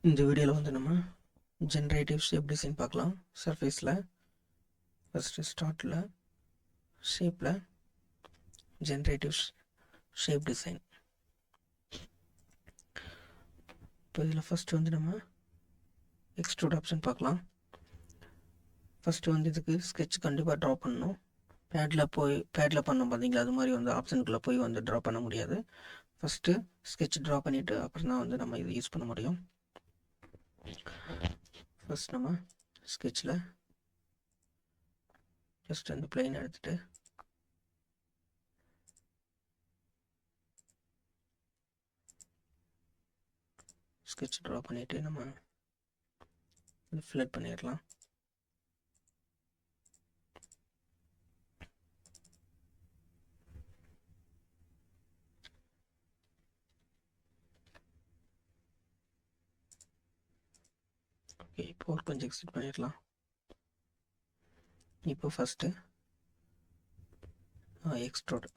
இந்த வீடியோவில் வந்து நம்ம ஜென்ரேட்டிவ் ஷேப் டிசைன் பார்க்கலாம். சர்ஃபேஸில் ஃபஸ்ட்டு ஸ்டார்ட்டில் ஷேப்பில் ஜென்ரேட்டிவ் ஷேப் டிசைன். இப்போ இதில் ஃபஸ்ட்டு வந்து நம்ம எக்ஸ்ட்ரூட் ஆப்ஷன் பார்க்கலாம். ஃபஸ்ட்டு வந்து இதுக்கு ஸ்கெட்ச் கண்டிப்பாக ட்ரா பண்ணணும். பேடில் பண்ணோம் பார்த்தீங்களா, அது மாதிரி வந்து ஆப்ஷனுக்குள்ளே போய் வந்து ட்ரா பண்ண முடியாது. ஃபஸ்ட்டு ஸ்கெட்ச் ட்ரா பண்ணிவிட்டு அப்புறம் தான் வந்து நம்ம இது யூஸ் பண்ண முடியும். ஃபஸ்ட் நம்ம ஸ்கெட்சில் ஜஸ்ட் அந்த பிளேன் எடுத்துகிட்டு ஸ்கெட்ச் ட்ரா பண்ணிவிட்டு நம்ம ஃபில்லட் பண்ணிடலாம். ஓகே, இப்போ கொஞ்சம் எக்ஸ்டெண்ட் பண்ணிடலாம். இப்போ ஃபஸ்ட்டு எக்ஸ்ட்ரூட்.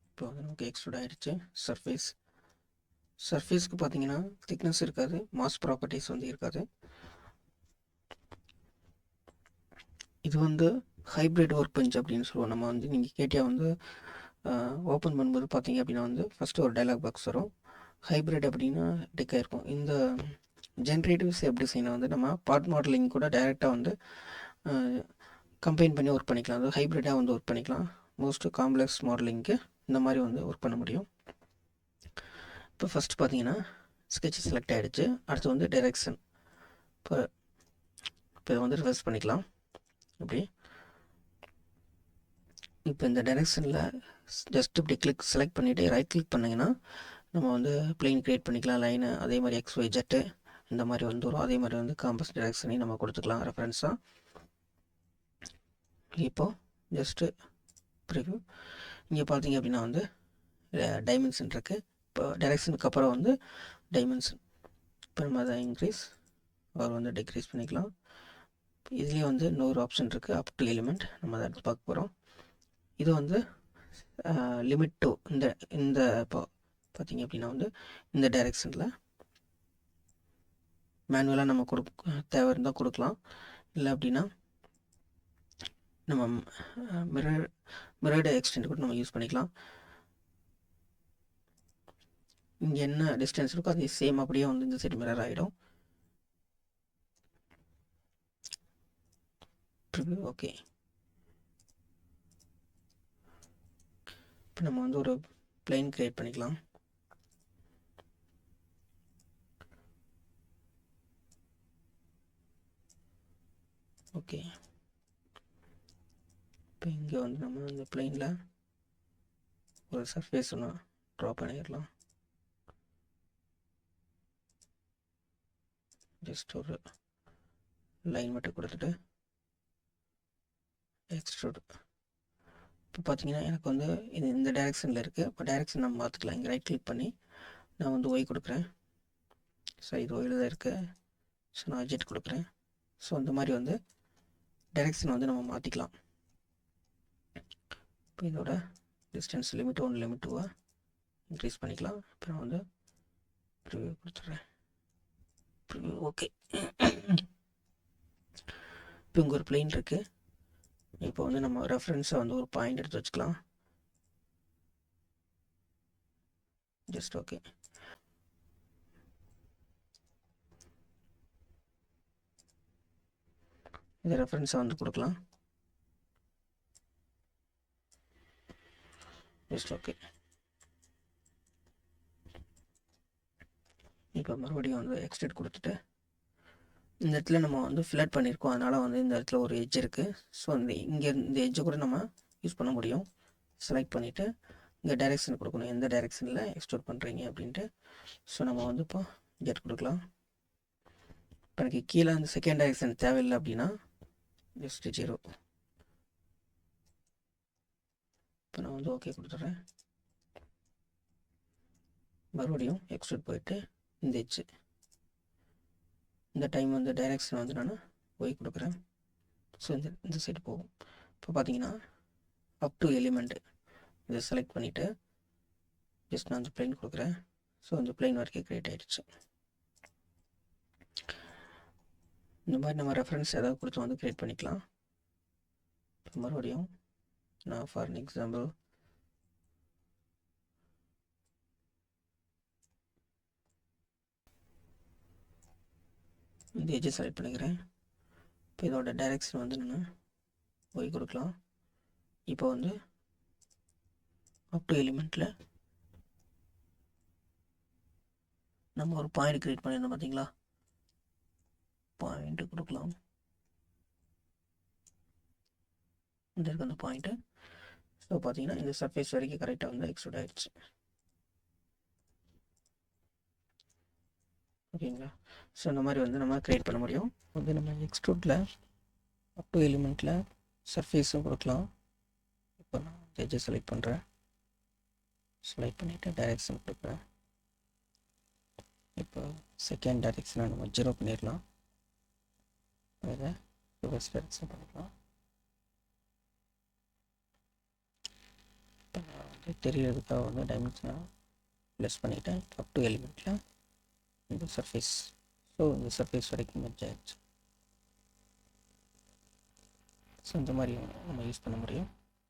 இப்போ வந்து நமக்கு எக்ஸ்ட்ரூட் ஆகிடுச்சு. சர்ஃபேஸ்க்கு பார்த்தீங்கன்னா திக்னஸ் இருக்காது, மாஸ் ப்ராப்பர்ட்டிஸ் வந்து இருக்காது. இது வந்து ஹைப்ரிட் ஒர்க் பெஞ்ச் அப்படின்னு சொல்லுவோம். நம்ம வந்து நீங்கள் கேட்டியா வந்து ஓப்பன் பண்ணும்போது பார்த்தீங்க அப்படின்னா வந்து ஃபஸ்ட்டு ஒரு டைலாக் பாக்ஸ் வரும். ஹைப்ரிட் அப்படின்னா டிக் ஆகிருக்கும். இந்த ஜென்ரேட்டிவ் ஷேப் டிசைனை வந்து நம்ம பார்ட் மாடலிங் கூட டைரெக்டாக வந்து கம்பைன் பண்ணி ஒர்க் பண்ணிக்கலாம். அது ஹைப்ரிட்டாக வந்து ஒர்க் பண்ணிக்கலாம். மோஸ்ட் காம்ப்ளெக்ஸ் மாடலிங்க்கு இந்த மாதிரி வந்து ஒர்க் பண்ண முடியும். இப்போ ஃபஸ்ட்டு பார்த்தீங்கன்னா ஸ்கெட்ச் செலக்ட் ஆகிடுச்சு. அடுத்து வந்து டைரெக்ஷன். இப்போ வந்து ரிவர்ஸ் பண்ணிக்கலாம். இப்படி இப்போ இந்த டைரெக்ஷனில் ஜஸ்ட் இப்படி செலக்ட் பண்ணிவிட்டு ரைட் கிளிக் பண்ணிங்கன்னா நம்ம வந்து பிளெயின் க்ரியேட் பண்ணிக்கலாம். லைனு அதே மாதிரி XYZ இந்த மாதிரி வந்து வரும். அதே மாதிரி வந்து காம்பஸ் டைரெக்ஷனையும் நம்ம கொடுத்துக்கலாம் ரெஃபரன்ஸாக. இப்போது ஜஸ்ட்டு ப்ரிவ்யூ இங்கே பார்த்தீங்க அப்படின்னா வந்து டைமென்ஷன் இருக்குது. இப்போ டைரெக்ஷனுக்கு அப்புறம் வந்து டைமென்ஷன் இப்போ நம்ம அதை இன்க்ரீஸ் அவர் வந்து டிக்ரீஸ் பண்ணிக்கலாம். இதுலேயே வந்து இன்னொரு ஆப்ஷன் இருக்குது, அப் டு எலிமெண்ட். நம்ம அதை எடுத்து பார்க்க போகிறோம். இது வந்து லிமிட் டு இந்த இப்போ பார்த்தீங்க அப்படின்னா வந்து இந்த டைரெக்ஷனில் மேனுவலாக நம்ம தேவை இருந்தால் கொடுக்கலாம். இல்லை அப்படின்னா நம்ம மிரர்டு எக்ஸ்டெண்ட் கூட நம்ம யூஸ் பண்ணிக்கலாம். இங்கே என்ன டிஸ்டன்ஸ் இருக்கோ அது சேம் அப்படியே வந்து இந்த சைடு மிரர் ஆகிடும். ஓகே, இப்போ நம்ம வந்து ஒரு பிளேன் கிரியேட் பண்ணிக்கலாம். ஓகே, இப்போ இங்கே வந்து நம்ம இந்த பிளேனில் ஒரு சர்ஃபேஸ் ஒன்று ட்ரா பண்ணிடலாம். ஜஸ்ட் ஒரு லைன் மட்டும் கொடுத்துட்டு எக்ஸ்ட்ரூட். இப்போ பார்த்தீங்கன்னா எனக்கு வந்து இது இந்த டைரெக்ஷனில் இருக்குது. இப்போ டைரெக்ஷன் நம்ம பார்த்துக்கலாம். இங்கே ரைட் கிளிக் பண்ணி நான் வந்து ஒய் கொடுக்குறேன். ஸோ இது ஒயில் தான் இருக்குது. ஸோ நான் ஜெட் கொடுக்குறேன். ஸோ இந்த மாதிரி வந்து டைரெக்ஷன் வந்து நம்ம மாற்றிக்கலாம். இப்போ இதோட டிஸ்டன்ஸ் லிமிட் 1 லிமிட் 2 இன்க்ரீஸ் பண்ணிக்கலாம். இப்போ நான் வந்து ப்ரிவ்யூ கொடுத்துட்றேன். Preview okay. இப்போ இங்கே ஒரு பிளேன் இருக்குது. இப்போ வந்து நம்ம ரெஃபரன்ஸை வந்து ஒரு பாயிண்ட் எடுத்து வச்சுக்கலாம். Just okay. இந்த ரெஃபரன்ஸை வந்து கொடுக்கலாம். Just okay. இப்போ மறுபடியும் வந்து எக்ஸ்டெண்ட் கொடுத்துட்டு இந்த இடத்துல நம்ம வந்து ஃபில்லட் பண்ணியிருக்கோம். அதனால் வந்து இந்த இடத்துல ஒரு எட்ஜ் இருக்குது. ஸோ இங்கே இந்த எட்ஜை கூட நம்ம யூஸ் பண்ண முடியும். செலக்ட் பண்ணிவிட்டு இங்கே டைரெக்ஷன் கொடுக்கணும், எந்த டைரெக்ஷனில் எக்ஸ்ட்ரூட் பண்ணுறீங்க அப்படின்ட்டு. ஸோ நம்ம வந்து இப்போ ஜெட் கொடுக்கலாம். இப்போ எனக்கு கீழே அந்த செகண்ட் டைரெக்ஷன் தேவையில்லை அப்படின்னா ஜஸ்ட் 0. இப்போ நான் வந்து ஓகே கொடுத்துட்றேன். மறுபடியும் எக்ஸ்ட்ரூட் போயிட்டு இந்த எட்ஜ் இந்த டைம் வந்து டைரெக்ஷன் வந்து நான் ஒய் கொடுக்குறேன். ஸோ இந்த சைடு போகும். இப்போ பார்த்தீங்கன்னா அப் டு எலிமெண்ட் இதை செலக்ட் பண்ணிவிட்டு ஜஸ்ட் நான் வந்து பிளேன் கொடுக்குறேன். ஸோ அந்த பிளேன் வரைக்கும் க்ரியேட் ஆகிடுச்சு. இந்த மாதிரி நம்ம ரெஃபரன்ஸ் ஏதாவது கொடுத்து வந்து க்ரியேட் பண்ணிக்கலாம். மறுபடியும் நான் ஃபார் அன் எக்ஸாம்பிள் இந்த எஜ்ஜை செலக்ட் பண்ணிக்கிறேன். இப்போ இதோட டைரெக்ஷன் வந்து நான் ஒய் கொடுக்கலாம். இப்போ வந்து அப் டு எலிமெண்ட்டில் நம்ம ஒரு பாயிண்ட் க்ரியேட் பண்ணியிருந்தோம் பார்த்தீங்களா, பாயிண்ட்டு கொடுக்கலாம். இந்த இருக்க அந்த பாயிண்ட்டு. ஸோ பார்த்தீங்கன்னா இந்த சர்ஃபேஸ் வரைக்கும் கரெக்டாக வந்து எக்ஸ்ட்ரூட் ஆகிடுச்சு. ஓகேங்களா. ஸோ இந்த மாதிரி வந்து நம்ம க்ரியேட் பண்ண முடியும். வந்து நம்ம எக்ஸ்ட்ரூட்டில் அப் டு எலிமெண்ட்டில் சர்ஃபேஸும் கொடுக்கலாம். இப்போ நான் எட்ஜை செலக்ட் பண்ணுறேன். செலக்ட் பண்ணிவிட்டு டைரெக்ஷன் கொடுக்குறேன். இப்போ செகண்ட் டைரெக்ஷனை நம்ம 0 பண்ணிடலாம். அதை ரிவர்ஸ் டைரெக்ஷன் பண்ணிக்கலாம். இப்போ நான் வந்து தெரியறதுக்காக வந்து டைமென்ஷனை ப்ளஸ் பண்ணிவிட்டேன். அப் டு எலிமெண்ட்டில் இந்த சர்ஃபேஸ். ஸோ இந்த சர்ஃபேஸ் வரைக்கும் மெர்ஜ் ஆகிடுச்சு. ஸோ இந்த மாதிரி நம்ம யூஸ் பண்ண முடியும்.